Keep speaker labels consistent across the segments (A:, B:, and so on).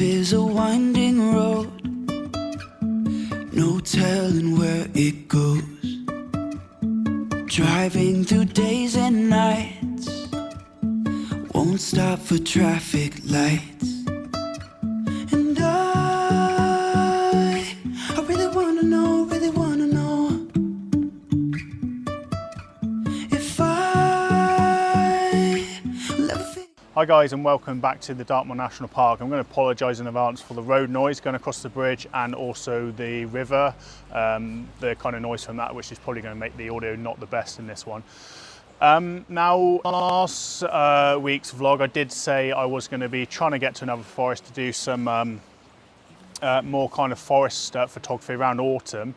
A: is a winding road, no telling where it goes. Driving through days and nights, won't stop for traffic lights. And I really wanna know, if I'll ever feel.
B: Hi guys, and welcome back to the Dartmoor National Park. I'm going to apologise in advance for the road noise going across the bridge and also the river, the kind of noise from that, which is probably going to make the audio not the best in this one. Now, last week's vlog I did say I was going to be trying to get to another forest to do some more kind of forest photography around autumn.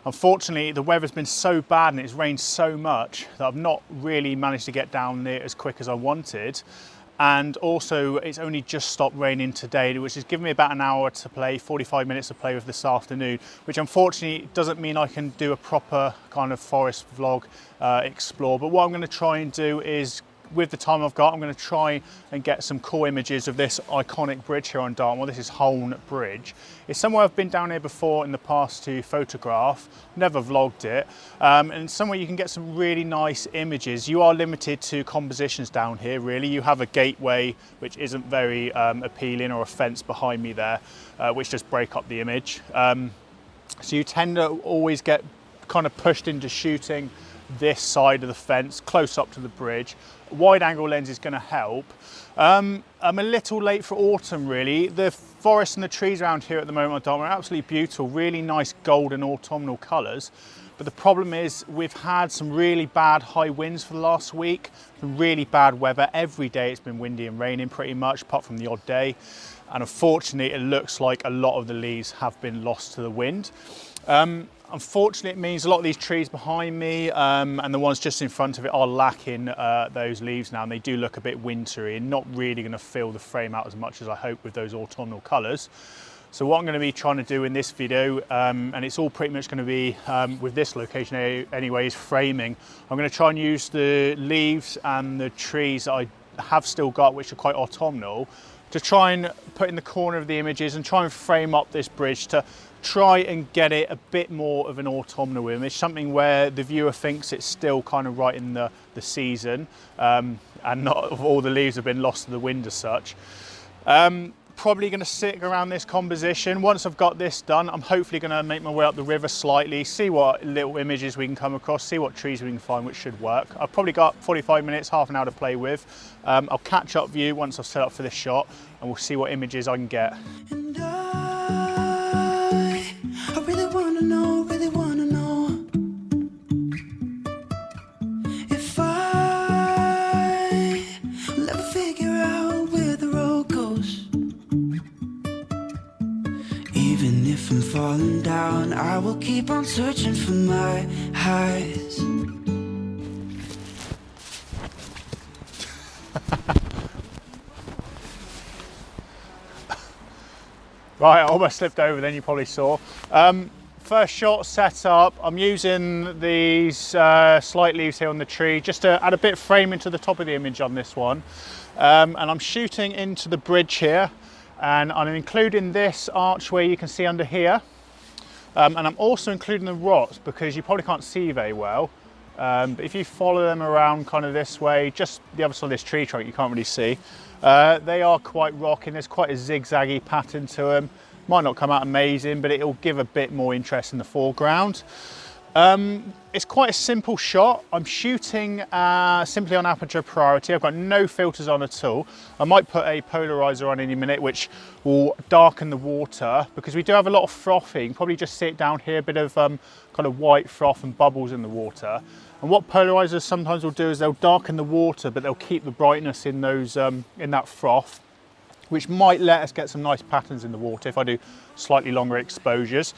B: Unfortunately, the weather's been so bad and it's rained so much that I've not really managed to get down there as quick as I wanted. And also, it's only just stopped raining today, which has given me about an hour to play, 45 minutes to play with this afternoon, which unfortunately doesn't mean I can do a proper kind of forest vlog explore. But what I'm going to try and do is, with the time I've got, I'm going to try and get some cool images of this iconic bridge here on Dartmoor. This is Holne Bridge. It's somewhere I've been down here before in the past to photograph, never vlogged it, and somewhere you can get some really nice images. You are limited to compositions down here, really. You have a gateway, which isn't very appealing, or a fence behind me there, which just break up the image. So you tend to always get kind of pushed into shooting this side of the fence, close up to the bridge. A wide angle lens is going to help. I'm a little late for autumn, really. The forest and the trees around here at the moment are absolutely beautiful, really nice golden autumnal colours. But the problem is we've had some really bad high winds for the last week, some really bad weather. Every day it's been windy and raining pretty much, apart from the odd day. And unfortunately, it looks like a lot of the leaves have been lost to the wind. Unfortunately, it means a lot of these trees behind me and the ones just in front of it are lacking those leaves now, and they do look a bit wintry and not really going to fill the frame out as much as I hope with those autumnal colours. So what I'm going to be trying to do in this video, and it's all pretty much going to be with this location anyway, is framing. I'm going to try and use the leaves and the trees that I have still got, which are quite autumnal, to try and put in the corner of the images and try and frame up this bridge to try and get it a bit more of an autumnal image, something where the viewer thinks it's still kind of right in the season, and not all the leaves have been lost to the wind as such. Probably going to stick around this composition. Once I've got this done, I'm hopefully going to make my way up the river slightly, see what little images we can come across, see what trees we can find, which should work. I've probably got 45 minutes, half an hour to play with. I'll catch up with you once I've set up for this shot, and we'll see what images I can get.
A: And I really wanna know, if I'll ever figure out where the road goes. Even if I'm falling down, I will keep on searching for my highs.
B: Right, I almost slipped over then, you probably saw. First shot set up, I'm using these slight leaves here on the tree just to add a bit of frame into the top of the image on this one. And I'm shooting into the bridge here, and I'm including this archway you can see under here. And I'm also including the rocks because you probably can't see very well. But if you follow them around kind of this way, just the other side of this tree trunk, you can't really see. They are quite rocking. There's quite a zigzaggy pattern to them. Might not come out amazing, but it'll give a bit more interest in the foreground. It's quite a simple shot. I'm shooting simply on aperture priority. I've got no filters on at all. I might put a polarizer on any minute, which will darken the water, because we do have a lot of frothing. Probably just see it down here, a bit of kind of white froth and bubbles in the water. And what polarizers sometimes will do is they'll darken the water, but they'll keep the brightness in those in that froth, which might let us get some nice patterns in the water if I do slightly longer exposures.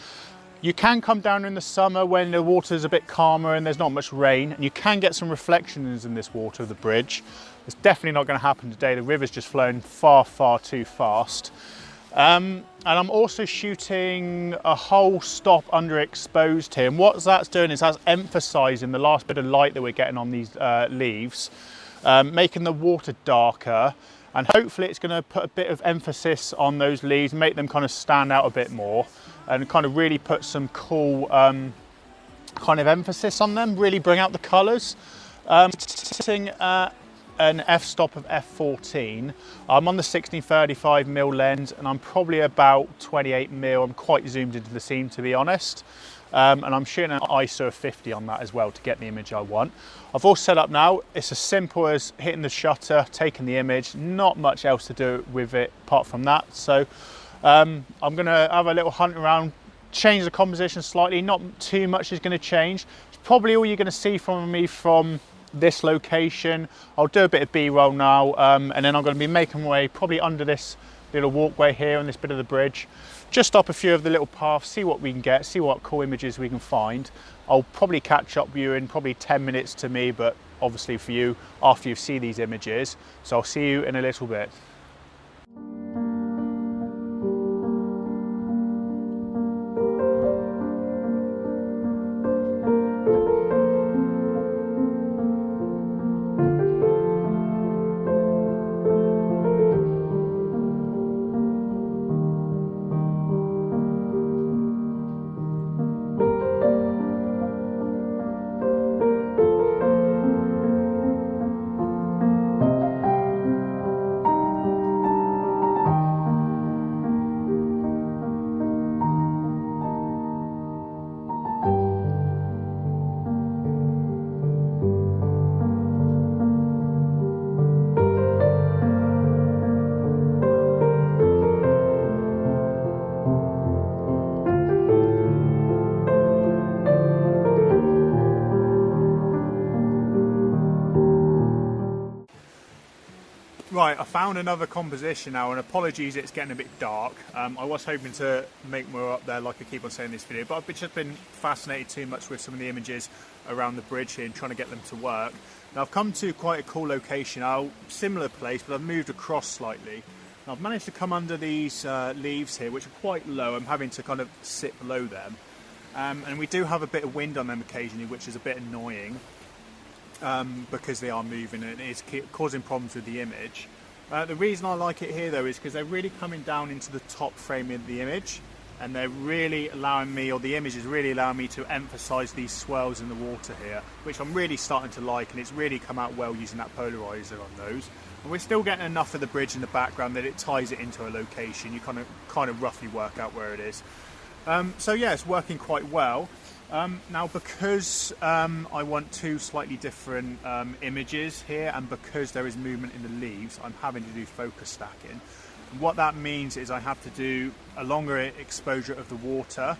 B: You can come down in the summer when the water is a bit calmer and there's not much rain, and you can get some reflections in this water of the bridge. It's definitely not going to happen today. The river's just flowing far, far too fast. And I'm also shooting a whole stop underexposed here. And what that's doing is that's emphasizing the last bit of light that we're getting on these leaves, making the water darker. and hopefully it's going to put a bit of emphasis on those leaves, make them kind of stand out a bit more, and kind of really put some cool kind of emphasis on them, really bring out the colours. Sitting at an f-stop of f14. I'm on the 1635mm lens, and I'm probably about 28mm. I'm quite zoomed into the scene, to be honest. And I'm shooting an ISO of 50 on that as well to get the image I want. I've all set up now. It's as simple as hitting the shutter, taking the image, not much else to do with it apart from that. So I'm gonna have a little hunt around, change the composition slightly, not too much is gonna change. It's probably all you're gonna see from me from this location. I'll do a bit of B-roll now, and then I'm gonna be making my way probably under this little walkway here on this bit of the bridge. Just stop a few of the little paths, see what we can get, see what cool images we can find. I'll probably catch up with you in probably 10 minutes to me, but obviously for you after you see these images. So I'll see you in a little bit. Right, I found another composition now, and apologies it's getting a bit dark. I was hoping to make more up there like I keep on saying in this video, but I've just been fascinated too much with some of the images around the bridge here and trying to get them to work. Now I've come to quite a cool location now, similar place, but I've moved across slightly. Now I've managed to come under these leaves here, which are quite low. I'm having to kind of sit below them. And we do have a bit of wind on them occasionally, which is a bit annoying. Because they are moving and it's causing problems with the image. The reason I like it here though is because they're really coming down into the top frame of the image, and they're really allowing me, or the image is really allowing me to emphasize these swells in the water here, which I'm really starting to like, and it's really come out well using that polarizer on those. And we're still getting enough of the bridge in the background that it ties it into a location. You kind of roughly work out where it is. So yeah, it's working quite well. Now because I want two slightly different images here, and because there is movement in the leaves, I'm having to do focus stacking. And what that means is I have to do a longer exposure of the water,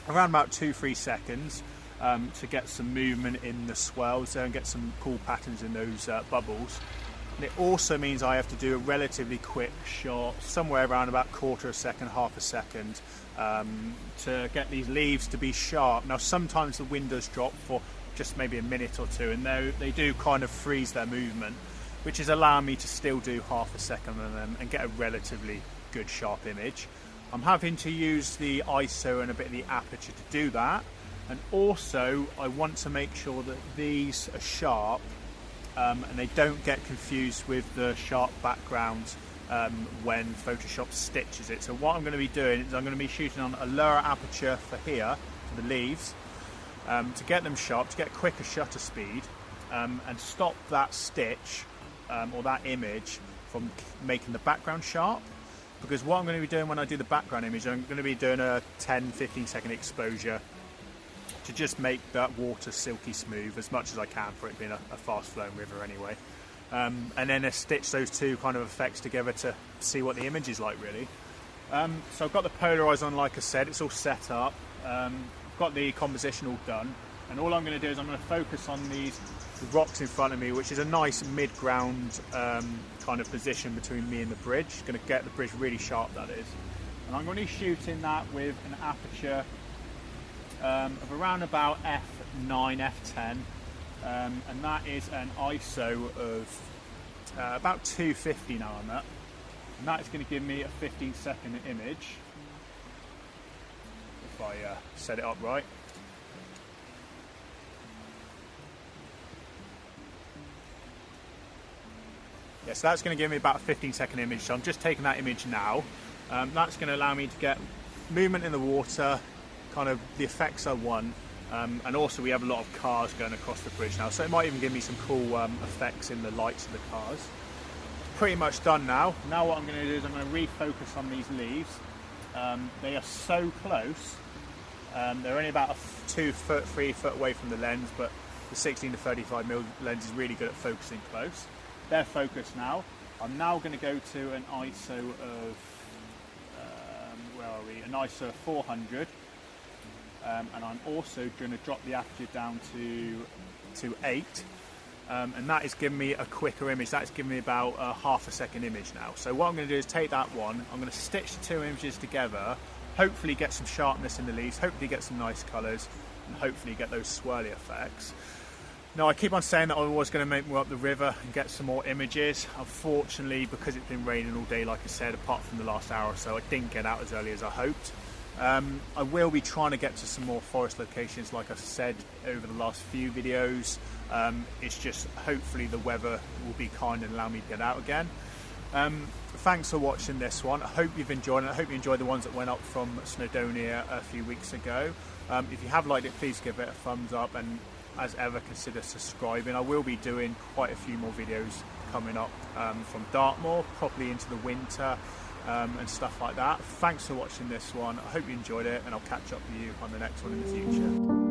B: around about 2-3 seconds, to get some movement in the swells there and get some cool patterns in those bubbles. And it also means I have to do a relatively quick shot, somewhere around about quarter a second, half a second, to get these leaves to be sharp. Now sometimes the wind does drop for just maybe a minute or two, and they do kind of freeze their movement, which is allowing me to still do half a second on them and get a relatively good sharp image. I'm having to use the ISO and a bit of the aperture to do that, and also I want to make sure that these are sharp and they don't get confused with the sharp background when Photoshop stitches it. So what I'm going to be doing is I'm going to be shooting on a lower aperture for here, for the leaves, to get them sharp, to get quicker shutter speed, and stop that stitch or that image from making the background sharp. Because what I'm going to be doing when I do the background image, I'm going to be doing a 10-15 second exposure to just make that water silky smooth as much as I can for it being a fast flowing river anyway. And then I stitch those two kind of effects together to see what the image is like really. So I've got the polarizer on, like I said, it's all set up. I've got the composition all done, and all I'm going to do is I'm going to focus on the rocks in front of me, which is a nice mid-ground kind of position between me and the bridge. Going to get the bridge really sharp, that is. And I'm going to be shooting that with an aperture of around about f9, f10. And that is an ISO of about 250 now on that, and that is going to give me a 15-second image if I set it up right. Yeah, so that's going to give me about a 15-second image. So I'm just taking that image now. That's going to allow me to get movement in the water, kind of the effects I want. And also we have a lot of cars going across the bridge now, so it might even give me some cool effects in the lights of the cars. Pretty much done now. Now what I'm going to do is I'm going to refocus on these leaves. They are so close. They're only about 2 foot, 3 foot away from the lens, but the 16 to 35mm lens is really good at focusing close. They're focused now. I'm now going to go to an ISO of, where are we? An ISO of 400. And I'm also going to drop the aperture down to 8. And that is giving me a quicker image. That's giving me about a half a second image now. So what I'm going to do is take that one, I'm going to stitch the 2 images together, hopefully get some sharpness in the leaves, hopefully get some nice colours, and hopefully get those swirly effects. Now I keep on saying that I was going to make more up the river and get some more images. Unfortunately, because it's been raining all day, like I said, apart from the last hour or so, I didn't get out as early as I hoped. I will be trying to get to some more forest locations, like I've said over the last few videos. It's just hopefully the weather will be kind and allow me to get out again. Thanks for watching this one. I hope you've enjoyed it. I hope you enjoyed the ones that went up from Snowdonia a few weeks ago. If you have liked it, please give it a thumbs up, and as ever, consider subscribing. I will be doing quite a few more videos coming up from Dartmoor, probably into the winter. And stuff like that. Thanks for watching this one. I hope you enjoyed it, and I'll catch up with you on the next one in the future.